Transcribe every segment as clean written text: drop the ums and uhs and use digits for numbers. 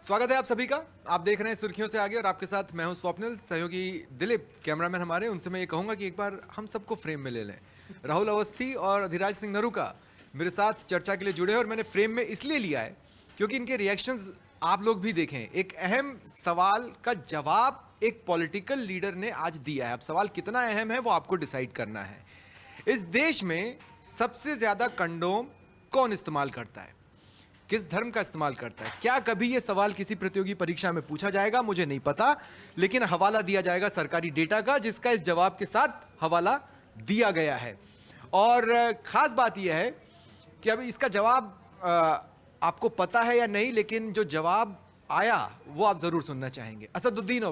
स्वागत है आप सभी का। आप देख रहे हैं सुर्खियों से आगे और आपके साथ मैं हूं स्वप्निल, सहयोगी दिलीप, कैमरामैन हमारे। उनसे मैं ये कहूंगा कि एक बार हम सबको फ्रेम में ले लें। राहुल अवस्थी और अधिराज सिंह नरूका मेरे साथ चर्चा के लिए जुड़े हैं और मैंने फ्रेम में इसलिए लिया है क्योंकि इनके रिएक्शंस आप लोग भी देखें। एक अहम सवाल का जवाब एक पॉलिटिकल लीडर ने आज दिया है। अब सवाल कितना अहम है वो आपको डिसाइड करना है। इस देश में सबसे ज्यादा कंडोम कौन इस्तेमाल करता है, किस धर्म का इस्तेमाल करता है? क्या कभी यह सवाल किसी प्रतियोगी परीक्षा में पूछा जाएगा? मुझे नहीं पता, लेकिन हवाला दिया जाएगा सरकारी डेटा का, जिसका इस जवाब के साथ हवाला दिया गया है। और खास बात यह है कि अब इसका जवाब आपको पता है या नहीं, लेकिन जो जवाब आया वो आप जरूर सुनना चाहेंगे। असदुद्दीन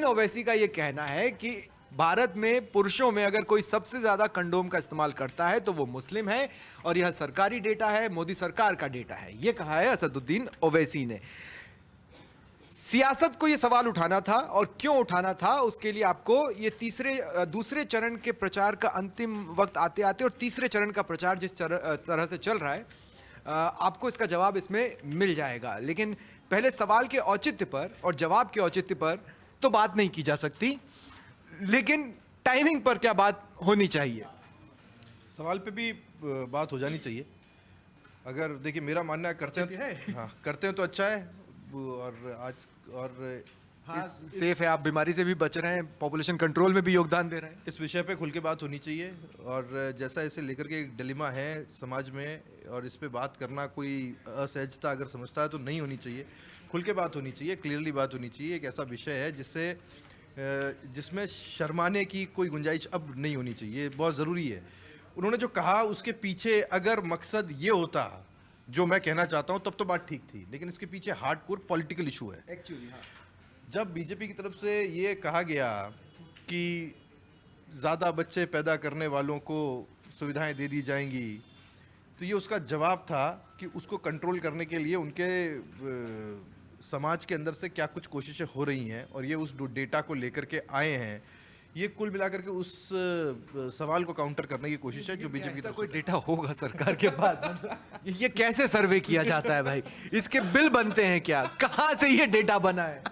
ओवैसी का यह कहना है कि भारत में पुरुषों में अगर कोई सबसे ज्यादा कंडोम का इस्तेमाल करता है तो वो मुस्लिम है, और यह सरकारी डेटा है, मोदी सरकार का डेटा है। यह कहा है असदुद्दीन ओवैसी ने। सियासत को यह सवाल उठाना था, और क्यों उठाना था उसके लिए आपको ये दूसरे चरण के प्रचार का अंतिम वक्त आते आते, और तीसरे चरण का प्रचार जिस तरह से चल रहा है, आपको इसका जवाब इसमें मिल जाएगा। लेकिन पहले सवाल के औचित्य पर और जवाब के औचित्य पर तो बात नहीं की जा सकती, लेकिन टाइमिंग पर क्या बात होनी चाहिए? सवाल पे भी बात हो जानी चाहिए। अगर देखिए, मेरा मानना है करते हैं, हाँ करते हैं तो अच्छा है। हाँ, सेफ है, आप बीमारी से भी बच रहे हैं, पॉपुलेशन कंट्रोल में भी योगदान दे रहे हैं। इस विषय पे खुल के बात होनी चाहिए। और जैसा इसे लेकर के एक डिलेमा है समाज में, और इस पे बात करना कोई असहजता अगर समझता है तो नहीं होनी चाहिए। खुल के बात होनी चाहिए, क्लियरली बात होनी चाहिए। एक ऐसा विषय है जिसमें शर्माने की कोई गुंजाइश अब नहीं होनी चाहिए, बहुत ज़रूरी है। उन्होंने जो कहा उसके पीछे अगर मकसद ये होता जो मैं कहना चाहता हूँ तब तो बात ठीक थी, लेकिन इसके पीछे हार्डकोर पॉलिटिकल इशू है एक्चुअली। हाँ, जब बीजेपी की तरफ से ये कहा गया कि ज़्यादा बच्चे पैदा करने वालों को सुविधाएं दे दी जाएंगी, तो ये उसका जवाब था कि उसको कंट्रोल करने के लिए उनके समाज के अंदर से क्या कुछ कोशिशें हो रही हैं, और ये उस डेटा को लेकर के आए हैं। ये कुल मिलाकर के उस सवाल को काउंटर करने की कोशिश है जो बीजेपी की तरफ कोई डेटा होगा सरकार के पास? ये कैसे सर्वे किया जाता है भाई? इसके बिल बनते हैं क्या? कहाँ से ये डेटा बना है?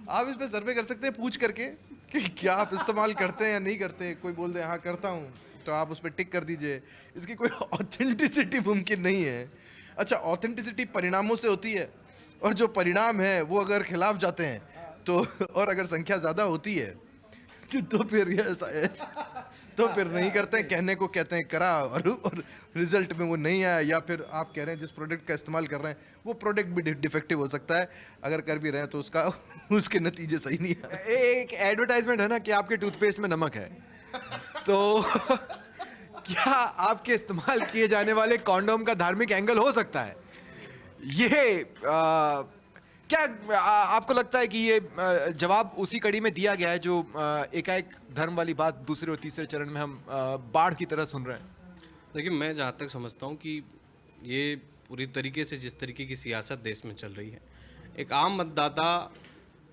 आप इस पे सर्वे कर सकते हैं पूछ करके कि क्या आप इस्तेमाल करते हैं या नहीं करते। कोई बोल दे हाँ करता हूँ, तो आप उस पर टिक कर दीजिए। इसकी कोई ऑथेंटिसिटी मुमकिन नहीं है। अच्छा, ऑथेंटिसिटी परिणामों से होती है, और जो परिणाम है वो अगर खिलाफ जाते हैं तो, और अगर संख्या ज़्यादा होती है तो फिर तो फिर नहीं करते हैं। कहने को कहते हैं करा, और रिजल्ट में वो नहीं आया, या फिर आप कह रहे हैं जिस प्रोडक्ट का इस्तेमाल कर रहे हैं वो प्रोडक्ट भी डिफेक्टिव हो सकता है। अगर कर भी रहे हैं तो उसके नतीजे सही नहीं है। एक एडवर्टाइजमेंट है ना कि आपके टूथपेस्ट में नमक है, तो क्या आपके इस्तेमाल किए जाने वाले कॉन्डोम का धार्मिक एंगल हो सकता है? ये क्या आपको लगता है कि ये जवाब उसी कड़ी में दिया गया है जो एकाएक धर्म वाली बात दूसरे और तीसरे चरण में हम बाढ़ की तरह सुन रहे हैं? देखिए, मैं जहाँ तक समझता हूँ कि ये पूरी तरीके से जिस तरीके की सियासत देश में चल रही है, एक आम मतदाता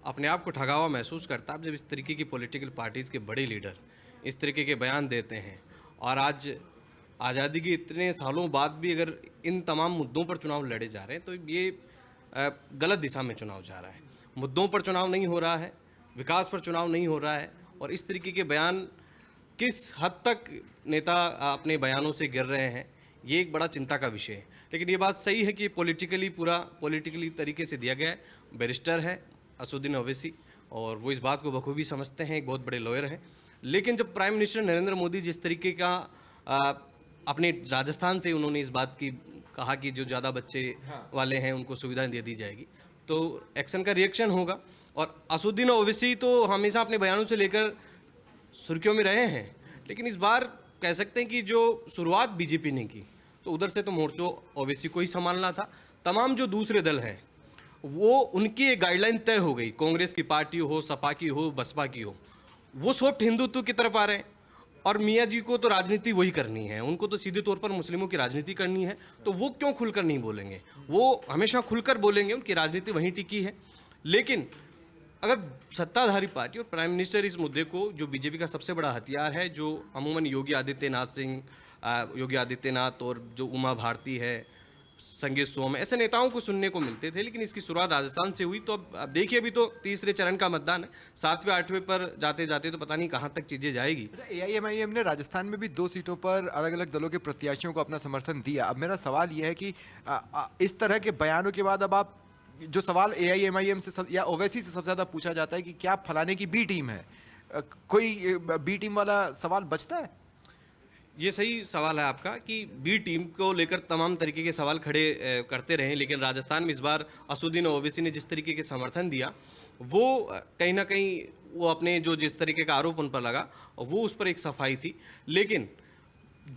अपने आप को ठगा हुआ महसूस करता है जब इस तरीके की पॉलिटिकल पार्टीज़ के बड़े लीडर इस तरीके के बयान देते हैं। और आज आज़ादी के इतने सालों बाद भी अगर इन तमाम मुद्दों पर चुनाव लड़े जा रहे हैं तो ये गलत दिशा में चुनाव जा रहा है। मुद्दों पर चुनाव नहीं हो रहा है, विकास पर चुनाव नहीं हो रहा है, और इस तरीके के बयान किस हद तक नेता अपने बयानों से गिर रहे हैं, ये एक बड़ा चिंता का विषय है। लेकिन ये बात सही है कि पॉलिटिकली तरीके से दिया गया है। बैरिस्टर है असदुद्दीन ओवैसी, और वो इस बात को बखूबी समझते हैं, एक बहुत बड़े लॉयर हैं। लेकिन जब प्राइम मिनिस्टर नरेंद्र मोदी जिस तरीके का अपने राजस्थान से उन्होंने इस बात की कहा कि जो ज़्यादा बच्चे वाले हैं उनको सुविधाएं दे दी जाएगी, तो एक्शन का रिएक्शन होगा। और असदुद्दीन ओवैसी तो हमेशा अपने बयानों से लेकर सुर्खियों में रहे हैं, लेकिन इस बार कह सकते हैं कि जो शुरुआत बीजेपी ने की, तो उधर से तो मोर्चो ओवैसी को ही संभालना था। तमाम जो दूसरे दल हैं वो उनकी एक गाइडलाइन तय हो गई, कांग्रेस की पार्टी हो, सपा की हो, बसपा की हो, वो सॉफ्ट हिंदुत्व की तरफ आ रहे हैं। और मियाँ जी को तो राजनीति वही करनी है, उनको तो सीधे तौर पर मुस्लिमों की राजनीति करनी है, तो वो क्यों खुलकर नहीं बोलेंगे? वो हमेशा खुलकर बोलेंगे, उनकी राजनीति वहीं टिकी है। लेकिन अगर सत्ताधारी पार्टी और प्राइम मिनिस्टर इस मुद्दे को, जो बीजेपी का सबसे बड़ा हथियार है, जो अमूमन योगी आदित्यनाथ और जो उमा भारती है, संगीत सोम, ऐसे नेताओं को सुनने को मिलते थे, लेकिन इसकी शुरुआत राजस्थान से हुई। तो अब देखिए, अभी तो तीसरे चरण का मतदान है, 7वें 8वें पर जाते जाते तो पता नहीं कहाँ तक चीज़ें जाएगी। एआईएमआईएम ने राजस्थान में भी 2 सीटों पर अलग अलग दलों के प्रत्याशियों को अपना समर्थन दिया। अब मेरा सवाल यह है कि इस तरह के बयानों के बाद अब आप जो सवाल एआईएमआईएम से या ओवैसी से सबसे ज़्यादा पूछा जाता है कि क्या फलाने की बी टीम है, कोई बी टीम वाला सवाल बचता है? ये सही सवाल है आपका कि बी टीम को लेकर तमाम तरीके के सवाल खड़े करते रहे, लेकिन राजस्थान में इस बार असुद्दीन ओवैसी ने जिस तरीके के समर्थन दिया, वो कहीं ना कहीं वो अपने जो जिस तरीके का आरोप उन पर लगा वो उस पर एक सफाई थी। लेकिन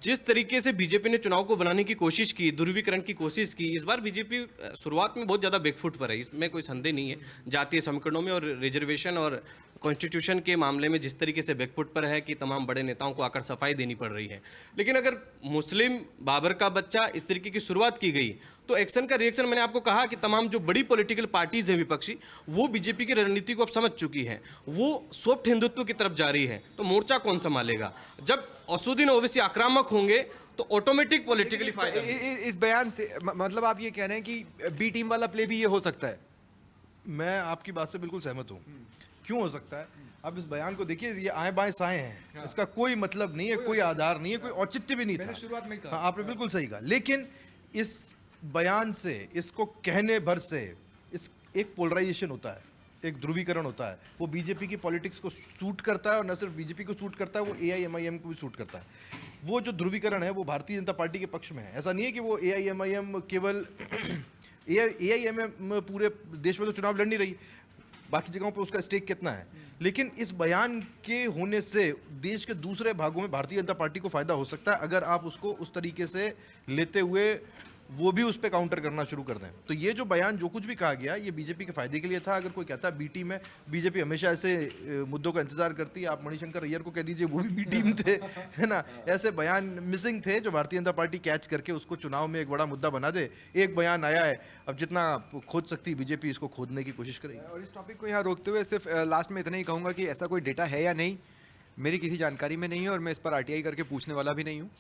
जिस तरीके से बीजेपी ने चुनाव को बनाने की कोशिश की, ध्रुवीकरण की कोशिश की, इस बार बीजेपी शुरुआत में बहुत ज़्यादा बैकफुट पर है, इसमें कोई संदेह नहीं है। जातीय समीकरणों में और रिजर्वेशन और कॉन्स्टिट्यूशन के मामले में जिस तरीके से बैकफुट पर है कि तमाम बड़े नेताओं को आकर सफाई देनी पड़ रही है। लेकिन अगर मुस्लिम बाबर का बच्चा इस तरीके की शुरुआत की गई तो एक्शन का रिएक्शन, मैंने आपको कहा कि तमाम जो बड़ी पॉलिटिकल पार्टीज हैं विपक्षी, वो बीजेपी की रणनीति को अब समझ चुकी हैं, वो सॉफ्ट हिंदुत्व की तरफ जा रही है। तो मोर्चा कौन संभालेगा? जब असुद्दीन ओवैसी आक्रामक होंगे तो ऑटोमेटिक पॉलिटिकली फायदा। इस बयान से मतलब आप ये कह रहे हैं कि बी टीम वाला प्ले भी ये हो सकता है? मैं आपकी बात से बिल्कुल सहमत हूँ। क्यों हो सकता है? आप इस बयान को देखिए, ये आए बाएं साए हैं, इसका कोई मतलब नहीं है, कोई आधार नहीं है, कोई औचित्य भी नहीं था। शुरुआत में हाँ, आपने बिल्कुल सही कहा। लेकिन इस बयान से, इसको कहने भर से इस एक पोलराइजेशन होता है, एक ध्रुवीकरण होता है। वो बीजेपी की पॉलिटिक्स को सूट करता है, और न सिर्फ बीजेपी को सूट करता है, वो एआईएमआईएम को भी सूट करता है। वो जो ध्रुवीकरण है वो भारतीय जनता पार्टी के पक्ष में है। ऐसा नहीं है कि वो एआईएमआईएम केवल एआईएमआईएम पूरे देश में तो चुनाव लड़ नहीं रही, बाकी जगहों पर उसका स्टेक कितना है। लेकिन इस बयान के होने से देश के दूसरे भागों में भारतीय जनता पार्टी को फायदा हो सकता है, अगर आप उसको उस तरीके से लेते हुए वो भी उस पर काउंटर करना शुरू कर दें। तो ये जो बयान, जो कुछ भी कहा गया, ये बीजेपी के फायदे के लिए था। अगर कोई कहता है बी टीम है, बीजेपी हमेशा ऐसे मुद्दों का इंतजार करती है। आप मणिशंकर अय्यर को कह दीजिए, वो भी बी टीम थे, है ना। ऐसे बयान मिसिंग थे जो भारतीय जनता पार्टी कैच करके उसको चुनाव में एक बड़ा मुद्दा बना दे। एक बयान आया है, अब जितना खोद सकती है बीजेपी इसको खोदने की कोशिश करेगी। और इस टॉपिक को यहाँ रोकते हुए सिर्फ लास्ट में इतना ही कहूँगा कि ऐसा कोई डेटा है या नहीं, मेरी किसी जानकारी में नहीं है, और मैं इस पर आरटीआई करके पूछने वाला भी नहीं हूँ।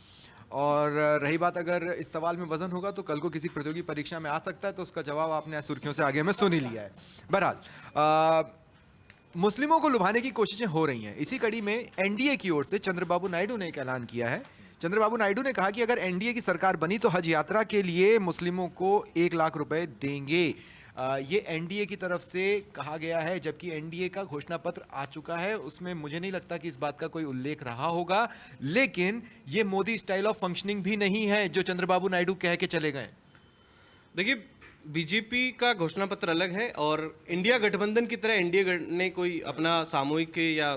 और रही बात, अगर इस सवाल में वजन होगा तो कल को किसी प्रतियोगी परीक्षा में आ सकता है, तो उसका जवाब आपने आज सुर्खियों से आगे में सुन ही लिया है। बहरहाल मुस्लिमों को लुभाने की कोशिशें हो रही हैं। इसी कड़ी में एनडीए की ओर से चंद्रबाबू नायडू ने एक ऐलान किया है। चंद्रबाबू नायडू ने कहा कि अगर एनडीए की सरकार बनी तो हज यात्रा के लिए मुस्लिमों को 1 लाख रुपए देंगे। ये एनडीए की तरफ से कहा गया है, जबकि एनडीए का घोषणा पत्र आ चुका है, उसमें मुझे नहीं लगता कि इस बात का कोई उल्लेख रहा होगा। लेकिन ये मोदी स्टाइल ऑफ फंक्शनिंग भी नहीं है जो चंद्रबाबू नायडू कह के चले गए। देखिए, बीजेपी का घोषणा पत्र अलग है, और इंडिया गठबंधन की तरह एनडीए ने कोई अपना सामूहिक या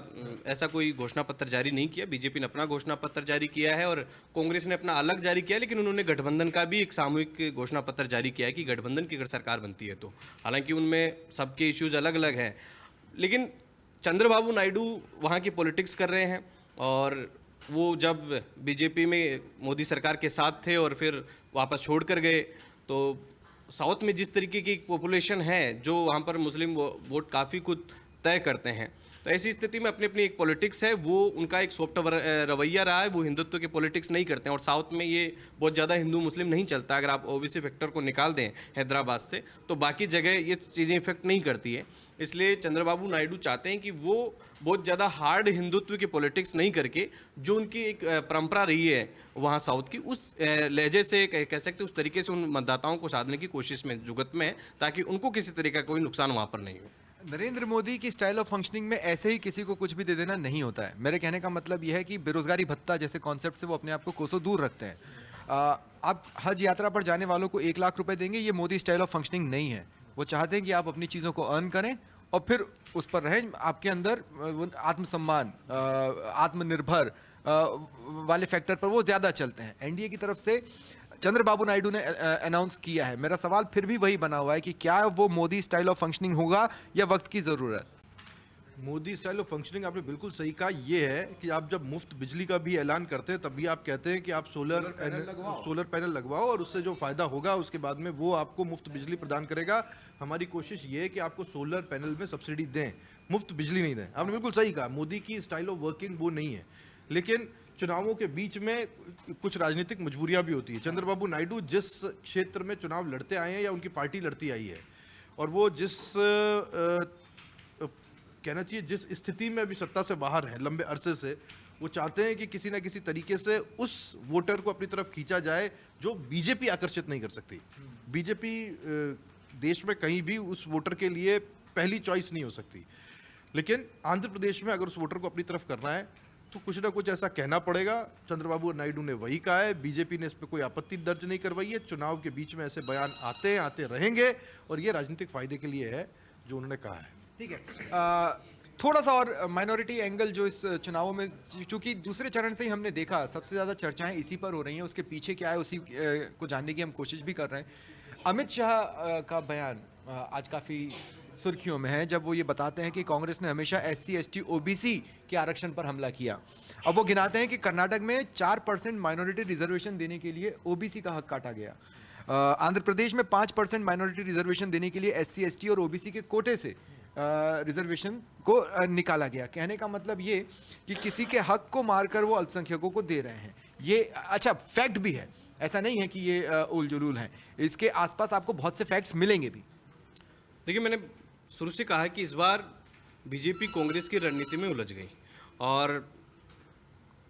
ऐसा कोई घोषणा पत्र जारी नहीं किया। बीजेपी ने अपना घोषणा पत्र जारी किया है और कांग्रेस ने अपना अलग जारी किया, लेकिन उन्होंने गठबंधन का भी एक सामूहिक घोषणा पत्र जारी किया है कि गठबंधन की अगर सरकार बनती है तो। हालांकि उनमें सबके इश्यूज अलग अलग हैं, लेकिन चंद्रबाबू नायडू वहाँ की पॉलिटिक्स कर रहे हैं। और वो जब बीजेपी में मोदी सरकार के साथ थे और फिर वापस छोड़ कर गए, तो साउथ में जिस तरीके की पॉपुलेशन है जो वहाँ पर मुस्लिम वोट काफ़ी कुछ तय करते हैं, तो ऐसी स्थिति में अपनी अपनी एक पॉलिटिक्स है, वो उनका एक सॉफ्ट रवैया रहा है, वो हिंदुत्व के पॉलिटिक्स नहीं करते हैं। और साउथ में ये बहुत ज़्यादा हिंदू मुस्लिम नहीं चलता। अगर आप ओबीसी फैक्टर को निकाल दें हैदराबाद से, तो बाकी जगह ये चीज़ें इफेक्ट नहीं करती है। इसलिए चंद्रबाबू नायडू चाहते हैं कि वो बहुत ज़्यादा हार्ड हिंदुत्व की पॉलिटिक्स नहीं करके, जो उनकी एक परंपरा रही है वहाँ साउथ की, उस लहजे से कह सकते उस तरीके से उन मतदाताओं को साधने की कोशिश में, जुगत में है, ताकि उनको किसी तरीके का कोई नुकसान वहाँ पर नहीं हो। नरेंद्र मोदी की स्टाइल ऑफ फंक्शनिंग में ऐसे ही किसी को कुछ भी दे देना नहीं होता है। मेरे कहने का मतलब यह है कि बेरोजगारी भत्ता जैसे कॉन्सेप्ट से वो अपने आप को कोसों दूर रखते हैं। आप हज यात्रा पर जाने वालों को 1 लाख रुपए देंगे, ये मोदी स्टाइल ऑफ फंक्शनिंग नहीं है। वो चाहते हैं कि आप अपनी चीज़ों को अर्न करें और फिर उस पर रहें। आपके अंदर आत्मसम्मान, आत्मनिर्भर वाले फैक्टर पर वो ज़्यादा चलते हैं। एनडीए की तरफ से चंद्रबाबू नायडू ने अनाउंस किया है। मेरा सवाल फिर भी वही बना हुआ है कि क्या वो मोदी स्टाइल ऑफ फंक्शनिंग होगा या वक्त की ज़रूरत? मोदी स्टाइल ऑफ फंक्शनिंग आपने बिल्कुल सही कहा। ये है कि आप जब मुफ्त बिजली का भी ऐलान करते हैं, तब भी आप कहते हैं कि आप सोलर पैनल लगवाओ और उससे जो फायदा होगा उसके बाद में वो आपको मुफ्त बिजली प्रदान करेगा। हमारी कोशिश ये है कि आपको सोलर पैनल में सब्सिडी दें, मुफ्त बिजली नहीं दें। आपने बिल्कुल सही कहा, मोदी की स्टाइल ऑफ वर्किंग वो नहीं है। लेकिन चुनावों के बीच में कुछ राजनीतिक मजबूरियां भी होती है। चंद्रबाबू नायडू जिस क्षेत्र में चुनाव लड़ते आए हैं या उनकी पार्टी लड़ती आई है, और वो जिस कहना चाहिए जिस स्थिति में अभी सत्ता से बाहर है लंबे अरसे से, वो चाहते हैं कि किसी ना किसी तरीके से उस वोटर को अपनी तरफ खींचा जाए जो बीजेपी आकर्षित नहीं कर सकती। बीजेपी देश में कहीं भी उस वोटर के लिए पहली चॉइस नहीं हो सकती, लेकिन आंध्र प्रदेश में अगर उस वोटर को अपनी तरफ करना है तो कुछ ना कुछ ऐसा कहना पड़ेगा। चंद्रबाबू नायडू ने वही कहा है, बीजेपी ने इस पर कोई आपत्ति दर्ज नहीं करवाई है। चुनाव के बीच में ऐसे बयान आते रहेंगे और ये राजनीतिक फायदे के लिए है जो उन्होंने कहा है। ठीक है, थोड़ा सा और माइनॉरिटी एंगल जो इस चुनावों में, चूंकि दूसरे चरण से ही हमने देखा सबसे ज़्यादा चर्चाएं इसी पर हो रही हैं, उसके पीछे क्या है उसी को जानने की हम कोशिश भी कर रहे हैं। अमित शाह का बयान आज काफ़ी सुर्खियों में है, जब वो ये बताते हैं कि कांग्रेस ने हमेशा SC ST OBC के आरक्षण पर हमला किया। अब वो गिनाते हैं कि कर्नाटक में 4% माइनॉरिटी रिजर्वेशन देने के लिए OBC का हक काटा गया। आंध्र प्रदेश में 5% माइनॉरिटी रिजर्वेशन देने के लिए SC ST और OBC के कोटे से रिजर्वेशन को निकाला गया। कहने का मतलब ये कि किसी के हक को मारकर वो अल्पसंख्यकों को दे रहे हैं। ये अच्छा फैक्ट भी है, ऐसा नहीं है कि ये उल जुलूल है। इसके आसपास आपको बहुत से फैक्ट्स मिलेंगे भी। देखिए, मैंने शुरू से कहा कि इस बार बीजेपी कांग्रेस की रणनीति में उलझ गई, और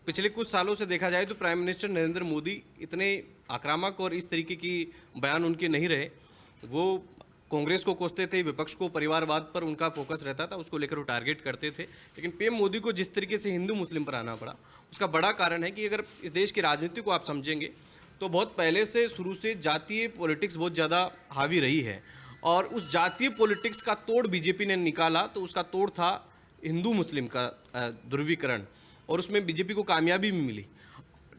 पिछले कुछ सालों से देखा जाए तो प्राइम मिनिस्टर नरेंद्र मोदी इतने आक्रामक और इस तरीके की बयान उनके नहीं रहे। वो कांग्रेस को कोसते थे, विपक्ष को परिवारवाद पर उनका फोकस रहता था, उसको लेकर वो टारगेट करते थे। लेकिन पीएम मोदी को जिस तरीके से हिंदू मुस्लिम पर आना पड़ा, उसका बड़ा कारण है कि अगर इस देश की राजनीति को आप समझेंगे तो बहुत पहले से शुरू से जातीय पॉलिटिक्स बहुत ज़्यादा हावी रही है, और उस जातीय पॉलिटिक्स का तोड़ बीजेपी ने निकाला तो उसका तोड़ था हिंदू मुस्लिम का ध्रुवीकरण, और उसमें बीजेपी को कामयाबी भी मिली।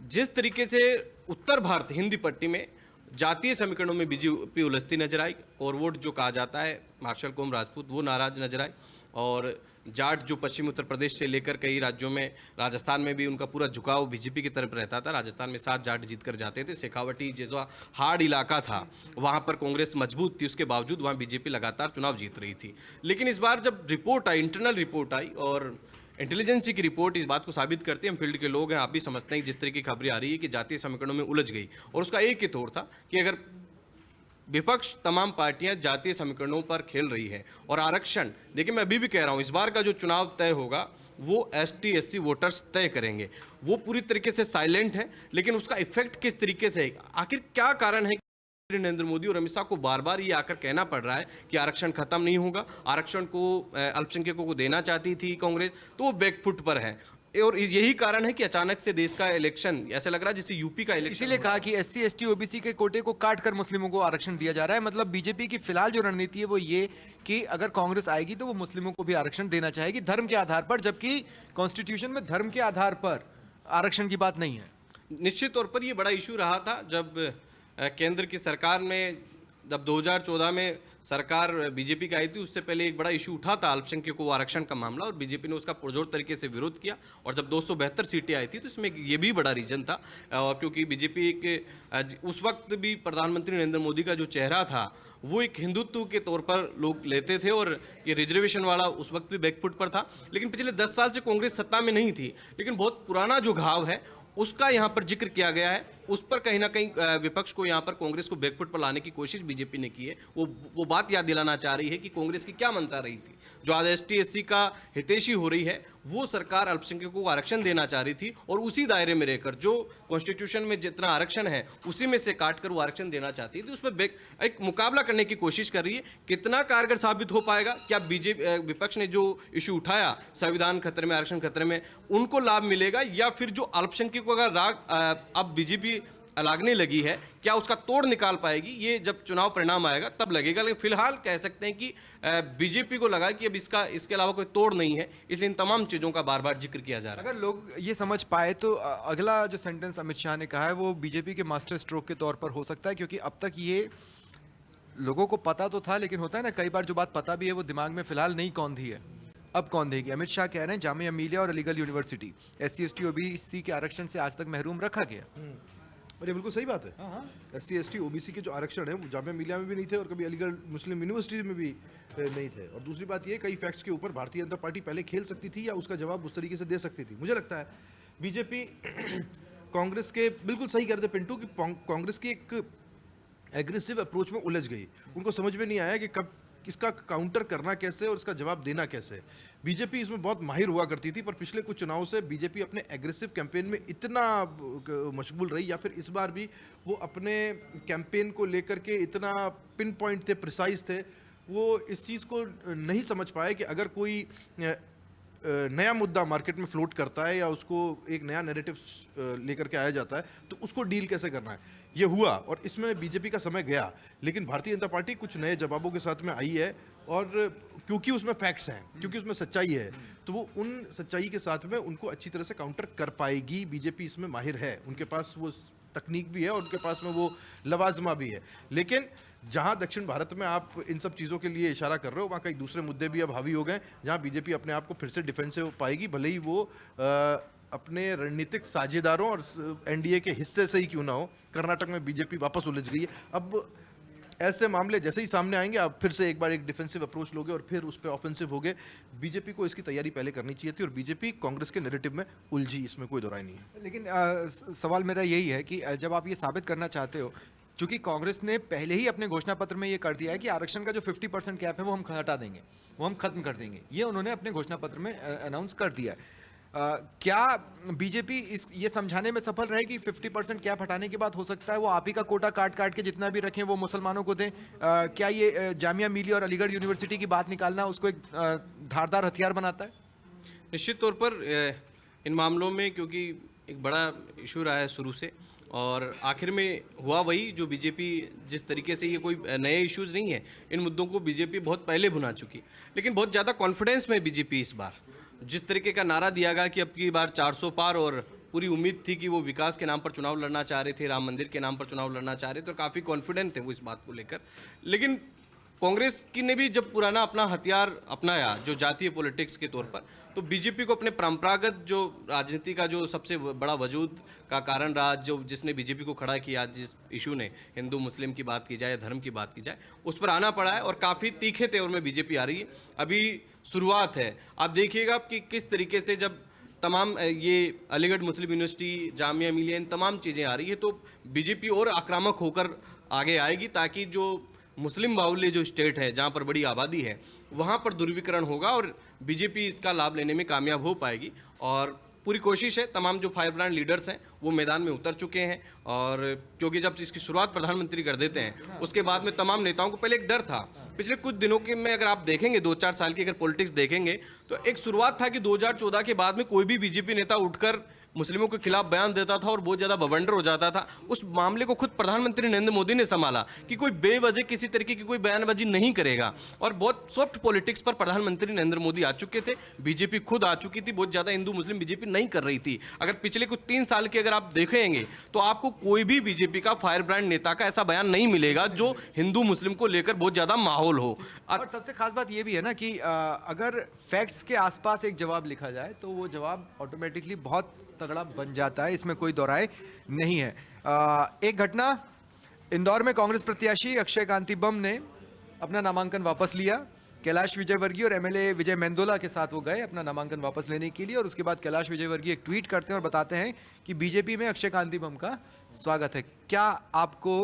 जिस तरीके से उत्तर भारत हिंदी पट्टी में जातीय समीकरणों में बीजेपी उलझती नजर आई, और वोट जो कहा जाता है मार्शल कौम राजपूत, वो नाराज नजर आए, और जाट जो पश्चिमी उत्तर प्रदेश से लेकर कई राज्यों में, राजस्थान में भी उनका पूरा झुकाव बीजेपी की तरफ रहता था। राजस्थान में 7 जाट जीत कर जाते थे। शेखावटी जैसा हार्ड इलाका था, वहाँ पर कांग्रेस मजबूत थी, उसके बावजूद वहाँ बीजेपी लगातार चुनाव जीत रही थी। लेकिन इस बार जब रिपोर्ट आई, इंटरनल रिपोर्ट आई, और इंटेलिजेंसी की रिपोर्ट इस बात को साबित करती है, हम फील्ड के लोग हैं, आप भी समझते हैं, जिस तरह की खबरें आ रही है कि जातीय समीकरणों में उलझ गई, और उसका एक ही तोड़ था कि अगर विपक्ष तमाम पार्टियां जातीय समीकरणों पर खेल रही है और आरक्षण, देखिए मैं अभी भी कह रहा हूं, इस बार का जो चुनाव तय होगा वो ST SC वोटर्स तय करेंगे। वो पूरी तरीके से साइलेंट है, लेकिन उसका इफेक्ट किस तरीके से है, आखिर क्या कारण है नरेंद्र मोदी और अमित शाह को बार बार ये आकर कहना पड़ रहा है कि आरक्षण खत्म नहीं होगा, आरक्षण को अल्पसंख्यकों को देना चाहती थी कांग्रेस, तो वो बैकफुट पर है। और यही कारण है कि अचानक से देश का इलेक्शन ऐसा लग रहा है जैसे यूपी का इलेक्शन। इसीलिए कहा कि SC ST OBC के कोटे को काट कर मुस्लिमों को आरक्षण दिया जा रहा है। मतलब बीजेपी की फिलहाल जो रणनीति है वो ये कि अगर कांग्रेस आएगी तो वो मुस्लिमों को भी आरक्षण देना चाहेगी धर्म के आधार पर, जबकि कॉन्स्टिट्यूशन में धर्म के आधार पर आरक्षण की बात नहीं है। निश्चित तौर पर ये बड़ा इशू रहा था जब केंद्र की सरकार में, जब 2014 में सरकार बीजेपी की आई थी, उससे पहले एक बड़ा इशू उठा था अल्पसंख्यकों को आरक्षण का मामला, और बीजेपी ने उसका पुरजोर तरीके से विरोध किया। और जब 272 सीटें आई थी तो इसमें ये भी बड़ा रीजन था, और क्योंकि बीजेपी के उस वक्त भी प्रधानमंत्री नरेंद्र मोदी का जो चेहरा था वो एक हिंदुत्व के तौर पर लोग लेते थे, और ये रिजर्वेशन वाला उस वक्त भी बैकफुट पर था। लेकिन पिछले 10 साल से कांग्रेस सत्ता में नहीं थी, लेकिन बहुत पुराना जो घाव है उसका यहाँ पर जिक्र किया गया है, उस पर कहीं ना कहीं विपक्ष को यहाँ पर कांग्रेस को बैकफुट पर लाने की कोशिश बीजेपी ने की है। वो बात याद दिलाना चाह रही है कि कांग्रेस की क्या मंशा रही थी। जो आज ST SC का हितैषी हो रही है, वो सरकार अल्पसंख्यकों को आरक्षण देना चाह रही थी, और उसी दायरे में रहकर जो कॉन्स्टिट्यूशन में जितना आरक्षण है उसी में से काट कर वो आरक्षण देना चाहती थी। उसमें एक मुकाबला करने की कोशिश कर रही है। कितना कारगर साबित हो पाएगा, क्या बीजेपी विपक्ष ने जो इशू उठाया संविधान खतरे में, आरक्षण खतरे में, उनको लाभ मिलेगा, या फिर जो अल्पसंख्यकों का राग अब बीजेपी लागने लगी है, क्या उसका तोड़ निकाल पाएगी, ये जब चुनाव परिणाम आएगा तब लगेगा। लेकिन फिलहाल कह सकते हैं कि बीजेपी को लगा कि अब इसके अलावा कोई तोड़ नहीं है, इसलिए इन तमाम चीज़ों का बार बार जिक्र किया जा रहा है। अगर लोग ये समझ पाए तो अगला जो सेंटेंस अमित शाह ने कहा है वो बीजेपी के मास्टर स्ट्रोक के तौर पर हो सकता है, क्योंकि अब तक ये लोगों को पता तो था, लेकिन होता है ना कई बार जो बात पता भी है वो दिमाग में फिलहाल नहीं कौंधी है, अब कौन देगी। अमित शाह कह रहे हैं जामिया मिलिया और Aligarh university SC ST OBC के आरक्षण से आज तक महरूम रखा गया। और ये बिल्कुल सही बात है। SC ST OBC के जो आरक्षण है वो जामिया मिलिया में भी नहीं थे और कभी अलीगढ़ मुस्लिम यूनिवर्सिटी में भी नहीं थे। और दूसरी बात ये, कई फैक्ट्स के ऊपर भारतीय जनता पार्टी पहले खेल सकती थी या उसका जवाब उस तरीके से दे सकती थी। मुझे लगता है बीजेपी कांग्रेस के बिल्कुल सही कहते पिंटू कि कांग्रेस की एक एग्रेसिव अप्रोच में उलझ गई। उनको समझ में नहीं आया कि कब इसका काउंटर करना कैसे और इसका जवाब देना कैसे। बीजेपी इसमें बहुत माहिर हुआ करती थी, पर पिछले कुछ चुनाव से बीजेपी अपने एग्रेसिव कैंपेन में इतना मशगूल रही, या फिर इस बार भी वो अपने कैंपेन को लेकर के इतना पिन पॉइंट थे, प्रिसाइज थे, वो इस चीज़ को नहीं समझ पाए कि अगर कोई नया मुद्दा मार्केट में फ्लोट करता है या उसको एक नया नैरेटिव लेकर के आया जाता है तो उसको डील कैसे करना है। ये हुआ और इसमें बीजेपी का समय गया, लेकिन भारतीय जनता पार्टी कुछ नए जवाबों के साथ में आई है, और क्योंकि उसमें फैक्ट्स हैं, क्योंकि उसमें सच्चाई है, तो वो उन सच्चाई के साथ में उनको अच्छी तरह से काउंटर कर पाएगी। बीजेपी इसमें माहिर है, उनके पास वो तकनीक भी है और उनके पास में वो लवाजमा भी है। लेकिन जहां दक्षिण भारत में आप इन सब चीज़ों के लिए इशारा कर रहे हो, वहाँ कई दूसरे मुद्दे भी अब हावी हो गए, जहां बीजेपी अपने आप को फिर से डिफेंसिव पाएगी, भले ही वो अपने रणनीतिक साझेदारों और एनडीए के हिस्से से ही क्यों ना हो। कर्नाटक में बीजेपी वापस उलझ गई है। अब ऐसे मामले जैसे ही सामने आएंगे, आप फिर से एक बार एक डिफेंसिव अप्रोच लोगे और फिर उस पर ऑफेंसिव होगे। बीजेपी को इसकी तैयारी पहले करनी चाहिए थी, और बीजेपी कांग्रेस के नैरेटिव में उलझी, इसमें कोई दो राय नहीं है। लेकिन सवाल मेरा यही है कि जब आप ये साबित करना चाहते हो, चूंकि कांग्रेस ने पहले ही अपने घोषणा पत्र में ये कर दिया है कि आरक्षण का जो 50% कैप है वो हम हटा देंगे, वो हम खत्म कर देंगे, ये उन्होंने अपने घोषणा पत्र में अनाउंस कर दिया है। क्या बीजेपी ये समझाने में सफल रहेगी 50% कैप हटाने के बाद हो सकता है वो आप ही का कोटा काट काट के जितना भी रखें वो मुसलमानों को दें? क्या ये जामिया मिलिया और अलीगढ़ यूनिवर्सिटी की बात निकालना उसको एक धारदार हथियार बनाता है? निश्चित तौर पर इन मामलों में, क्योंकि एक बड़ा इशू रहा है शुरू से, और आखिर में हुआ वही जो बीजेपी जिस तरीके से, ये कोई नए इश्यूज नहीं है, इन मुद्दों को बीजेपी बहुत पहले भुना चुकी, लेकिन बहुत ज़्यादा कॉन्फिडेंस में बीजेपी इस बार, जिस तरीके का नारा दिया गया कि अब की बार 400 पार, और पूरी उम्मीद थी कि वो विकास के नाम पर चुनाव लड़ना चाह रहे थे, राम मंदिर के नाम पर चुनाव लड़ना चाह रहे थे, और काफ़ी कॉन्फिडेंट थे वो इस बात को लेकर। लेकिन कांग्रेस की ने भी जब पुराना अपना हथियार अपनाया, जो जातीय पॉलिटिक्स के तौर पर, तो बीजेपी को अपने परंपरागत जो राजनीति का जो सबसे बड़ा वजूद का कारण रहा, जो जिसने बीजेपी को खड़ा किया, जिस इशू ने हिंदू मुस्लिम की बात की जाए, धर्म की बात की जाए, उस पर आना पड़ा है, और काफ़ी तीखे तेवर में बीजेपी आ रही है। अभी शुरुआत है, आप देखिएगा कि किस तरीके से जब तमाम ये अलीगढ़ मुस्लिम यूनिवर्सिटी, जामिया मिलिया, इन तमाम चीज़ें आ रही है, तो बीजेपी और आक्रामक होकर आगे आएगी, ताकि जो मुस्लिम बाहुल्य जो स्टेट है, जहाँ पर बड़ी आबादी है, वहाँ पर दुर्विकरण होगा और बीजेपी इसका लाभ लेने में कामयाब हो पाएगी। और पूरी कोशिश है, तमाम जो फायर ब्रांड लीडर्स हैं वो मैदान में उतर चुके हैं, और क्योंकि जब इसकी शुरुआत प्रधानमंत्री कर देते हैं, उसके बाद में तमाम नेताओं को पहले एक डर था। पिछले कुछ दिनों के में अगर आप देखेंगे, 2-4 साल की अगर पॉलिटिक्स देखेंगे, तो एक शुरुआत था कि 2014 के बाद में कोई भी बीजेपी नेता उठकर मुस्लिमों के खिलाफ बयान देता था और बहुत ज़्यादा बवंडर हो जाता था। उस मामले को खुद प्रधानमंत्री नरेंद्र मोदी ने संभाला कि कोई बेवजह किसी तरीके की कोई बयानबाजी नहीं करेगा, और बहुत सॉफ्ट पॉलिटिक्स पर प्रधानमंत्री नरेंद्र मोदी आ चुके थे, बीजेपी खुद आ चुकी थी, बहुत ज़्यादा हिंदू मुस्लिम बीजेपी नहीं कर रही थी। अगर पिछले कुछ 3 साल के अगर आप देखेंगे तो आपको कोई भी बीजेपी का फायर ब्रांड नेता का ऐसा बयान नहीं मिलेगा जो हिंदू मुस्लिम को लेकर बहुत ज़्यादा माहौल हो। और सबसे खास बात ये भी है ना कि अगर फैक्ट्स के आसपास एक जवाब लिखा जाए तो वो जवाब ऑटोमेटिकली बहुत तगड़ा बन जाता है, इसमें कोई दो राय नहीं है। एक घटना, इंदौर में कांग्रेस प्रत्याशी अक्षय कांति बम ने अपना नामांकन वापस लिया। कैलाश विजयवर्गीय और एमएलए विजय मेंदोला के साथ वो गए अपना नामांकन वापस लेने के लिए, और उसके बाद कैलाश विजयवर्गीय एक ट्वीट करते हैं और बताते हैं कि बीजेपी में अक्षय कांति बम का स्वागत है। क्या आपको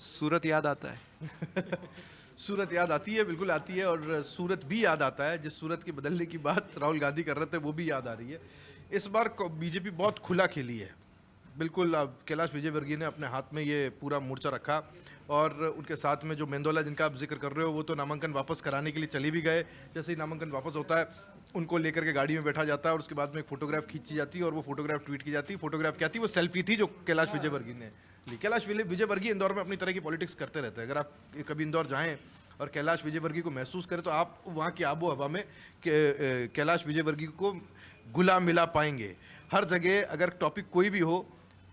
सूरत याद आता है? सूरत याद आती है, बिल्कुल आती है, और सूरत भी याद आता है। जिस सूरत की बदलने की बात राहुल गांधी कर रहे थे वो भी याद आ रही है। इस बार बीजेपी बहुत खुला खेली है, बिल्कुल। अब कैलाश विजयवर्गीय ने अपने हाथ में ये पूरा मोर्चा रखा, और उनके साथ में जो मेंदोला जिनका आप जिक्र कर रहे हो, वो तो नामांकन वापस कराने के लिए चले भी गए। जैसे ही नामांकन वापस होता है, उनको लेकर के गाड़ी में बैठा जाता है, और उसके बाद में एक फोटोग्राफ खींची जाती है, और वो फोटोग्राफ ट्वीट की जाती है। फोटोग्राफ क्या थी? वो सेल्फी थी जो कैलाश विजयवर्गीय ने ली। कैलाश विजयवर्गीय इंदौर में अपनी तरह की पॉलिटिक्स करते रहते हैं। अगर आप कभी इंदौर जाएँ और कैलाश विजयवर्गीय को महसूस करें, तो आप वहाँ की आबो हवा में कैलाश विजयवर्गीय को गुलाम मिला पाएंगे। हर जगह अगर टॉपिक कोई भी हो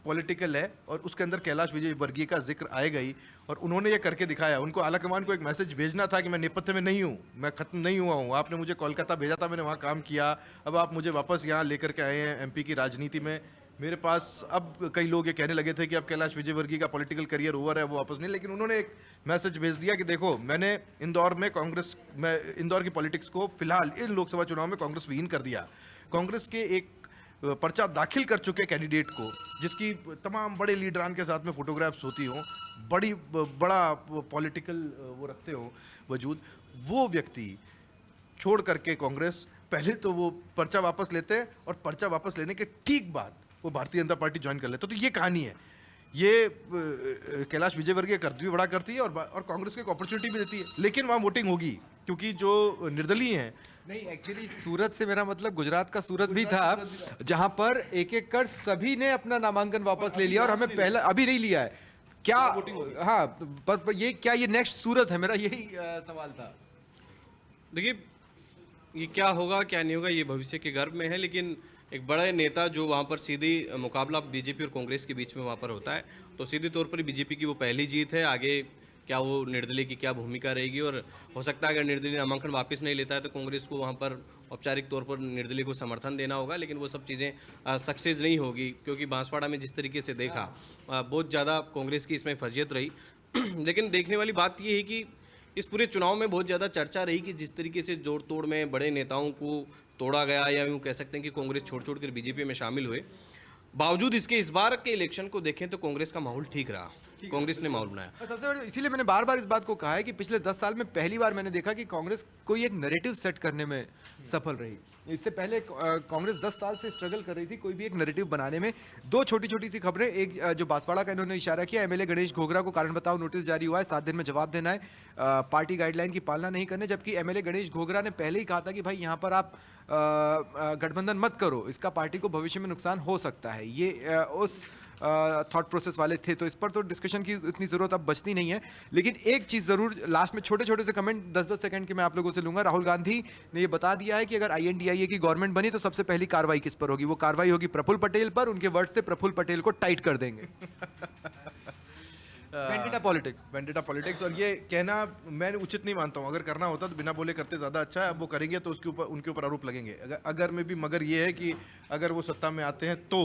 पॉलिटिकल है, और उसके अंदर कैलाश विजयवर्गीय का जिक्र आएगा ही, और उन्होंने ये करके दिखाया। उनको आलाकमान को एक मैसेज भेजना था कि मैं नेपथ्य में नहीं हूँ, मैं ख़त्म नहीं हुआ हूँ। आपने मुझे कोलकाता भेजा था, मैंने वहाँ काम किया, अब आप मुझे वापस यहाँ लेकर के आए हैं एमपी की राजनीति में। मेरे पास अब कई लोग ये कहने लगे थे कि अब कैलाश विजयवर्गीय का पॉलिटिकल करियर ओवर है, वो वापस नहीं, लेकिन उन्होंने एक मैसेज भेज दिया कि देखो, मैंने इंदौर में इंदौर की पॉलिटिक्स को फिलहाल इन लोकसभा चुनाव में कांग्रेस विहीन कर दिया। कांग्रेस के एक पर्चा दाखिल कर चुके कैंडिडेट को, जिसकी तमाम बड़े लीडरान के साथ में फोटोग्राफ्स होती हों, बड़ा पॉलिटिकल वो रखते हों वजूद, वो व्यक्ति छोड़ करके कांग्रेस पहले तो वो पर्चा वापस लेते हैं और पर्चा वापस लेने के ठीक बाद वो भारतीय जनता पार्टी ज्वाइन कर लेते हैं। तो ये कहानी है। ये कैलाश विजयवर्गीय करती भी बड़ा करती है और कांग्रेस को एक अपॉर्चुनिटी भी देती है, लेकिन वहाँ वोटिंग होगी क्योंकि जो निर्दलीय हैं। नहीं, एक्चुअली सूरत से मेरा मतलब गुजरात का सूरत भी था, जहां पर एक एक कर सभी ने अपना नामांकन वापस ले लिया और हमें पहला अभी नहीं लिया है। क्या हाँ, पर ये क्या ये नेक्स्ट सूरत है? मेरा यही सवाल था। देखिए, ये क्या होगा क्या नहीं होगा ये भविष्य के गर्भ में है, लेकिन एक बड़े नेता जो वहाँ पर सीधी मुकाबला बीजेपी और कांग्रेस के बीच में वहाँ पर होता है, तो सीधे तौर पर बीजेपी की वो पहली जीत है। आगे क्या वो निर्दलीय की क्या भूमिका रहेगी, और हो सकता है अगर निर्दलीय नामांकन वापस नहीं लेता है तो कांग्रेस को वहाँ पर औपचारिक तौर पर निर्दलीय को समर्थन देना होगा, लेकिन वो सब चीज़ें सक्सेस नहीं होगी, क्योंकि बांसवाड़ा में जिस तरीके से देखा बहुत ज़्यादा कांग्रेस की इसमें फर्जियत रही। लेकिन देखने वाली बात ये है कि इस पूरे चुनाव में बहुत ज़्यादा चर्चा रही कि जिस तरीके से जोड़ तोड़ में बड़े नेताओं को तोड़ा गया, या यूँ कह सकते हैं कि कांग्रेस छोड़ छोड़ कर बीजेपी में शामिल हुए, बावजूद इसके इस बार के इलेक्शन को देखें तो कांग्रेस का माहौल ठीक रहा, कांग्रेस ने माहौल बनाया। सबसे बड़ी इसीलिए मैंने बार बार इस बात को कहा है कि पिछले 10 साल में पहली बार मैंने देखा कि कांग्रेस कोई एक नैरेटिव सेट करने में सफल रही। इससे पहले कांग्रेस 10 साल से स्ट्रगल कर रही थी कोई भी एक नैरेटिव बनाने में। दो छोटी छोटी सी खबरें, एक जो बांसवाड़ा का इन्होंने इशारा किया, एमएलए गणेश घोगरा को कारण बताओ नोटिस जारी हुआ है, 7 दिन में जवाब देना है, पार्टी गाइडलाइन की पालना नहीं करने, जबकि एमएलए गणेश घोगरा ने पहले ही कहा था कि भाई यहाँ पर आप गठबंधन मत करो, इसका पार्टी को भविष्य में नुकसान हो सकता है। ये उस थॉट प्रोसेस वाले थे, तो इस पर तो डिस्कशन की इतनी ज़रूरत अब बचती नहीं है। लेकिन एक चीज़ ज़रूर लास्ट में, छोटे छोटे से कमेंट 10-10 सेकंड के मैं आप लोगों से लूंगा। राहुल गांधी ने ये बता दिया है कि अगर INDIA की गवर्नमेंट बनी तो सबसे पहली कार्रवाई किस पर होगी? वो कार्रवाई होगी प्रफुल्ल पटेल पर। उनके वर्ड्स थे प्रफुल्ल पटेल को टाइट कर देंगे। वेंडिटा पॉलिटिक्स, और ये कहना मैं उचित नहीं मानता हूँ। अगर करना होता तो बिना बोले करते ज़्यादा अच्छा है। अब वो करेंगे तो उसके ऊपर उनके ऊपर आरोप लगेंगे। अगर में भी मगर ये है कि अगर वो सत्ता में आते हैं तो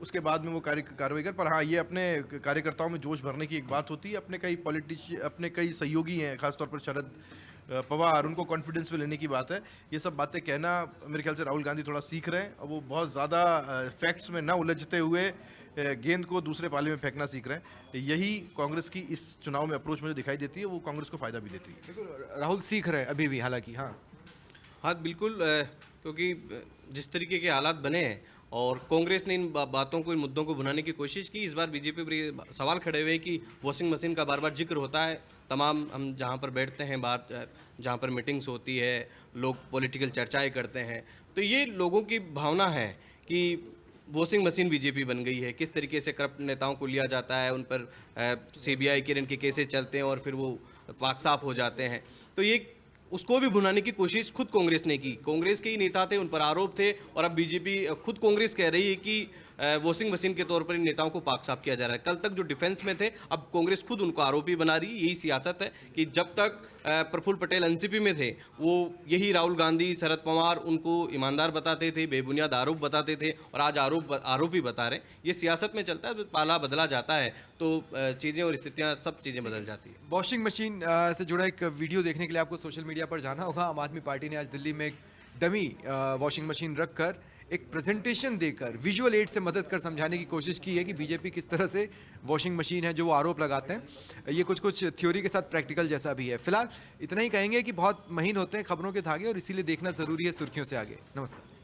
उसके बाद में वो कार्रवाई कर। पर हाँ, ये अपने कार्यकर्ताओं में जोश भरने की एक बात होती है। अपने कई सहयोगी हैं, खासतौर पर शरद पवार, उनको कॉन्फिडेंस में लेने की बात है। ये सब बातें कहना मेरे ख्याल से राहुल गांधी थोड़ा सीख रहे हैं, और वो बहुत ज़्यादा फैक्ट्स में ना उलझते हुए गेंद को दूसरे पाले में फेंकना सीख रहे हैं। यही कांग्रेस की इस चुनाव में अप्रोच मुझे दिखाई देती है, वो कांग्रेस को फायदा भी देती है। राहुल सीख रहे हैं अभी भी, हालांकि हाँ बिल्कुल, क्योंकि जिस तरीके के हालात बने हैं और कांग्रेस ने इन बातों को, इन मुद्दों को भुनाने की कोशिश की। इस बार बीजेपी पर ये सवाल खड़े हुए कि वॉशिंग मशीन का बार बार जिक्र होता है। तमाम हम जहाँ पर बैठते हैं, बात जहाँ पर मीटिंग्स होती है, लोग पॉलिटिकल चर्चाएं करते हैं, तो ये लोगों की भावना है कि वॉशिंग मशीन बीजेपी बन गई है। किस तरीके से करप्ट नेताओं को लिया जाता है, उन पर CBI किरण के केसेस चलते हैं और फिर वो पाक साफ हो जाते हैं। तो ये उसको भी भुनाने की कोशिश खुद कांग्रेस ने की। कांग्रेस के ही नेता थे, उन पर आरोप थे, और अब बीजेपी खुद कांग्रेस कह रही है कि वॉशिंग मशीन के तौर पर इन नेताओं को पाक साफ किया जा रहा है। कल तक जो डिफेंस में थे, अब कांग्रेस खुद उनको आरोपी बना रही है। यही सियासत है कि जब तक प्रफुल्ल पटेल NCP में थे, वो यही राहुल गांधी, शरद पवार उनको ईमानदार बताते थे, बेबुनियाद आरोप बताते थे, और आज आरोपी बता रहे हैं। ये सियासत में चलता है, पाला बदला जाता है तो चीज़ें और स्थितियाँ, सब चीज़ें बदल जाती है। वॉशिंग मशीन से जुड़ा एक वीडियो देखने के लिए आपको सोशल मीडिया पर जाना होगा। आम आदमी पार्टी ने आज दिल्ली में एक डमी वॉशिंग मशीन रखकर एक प्रेजेंटेशन देकर विजुअल एड से मदद कर समझाने की कोशिश की है कि बीजेपी किस तरह से वॉशिंग मशीन है जो वो आरोप लगाते हैं। ये कुछ थ्योरी के साथ प्रैक्टिकल जैसा भी है। फिलहाल इतना ही कहेंगे कि बहुत महीन होते हैं खबरों के धागे, और इसीलिए देखना ज़रूरी है सुर्खियों से आगे। नमस्कार।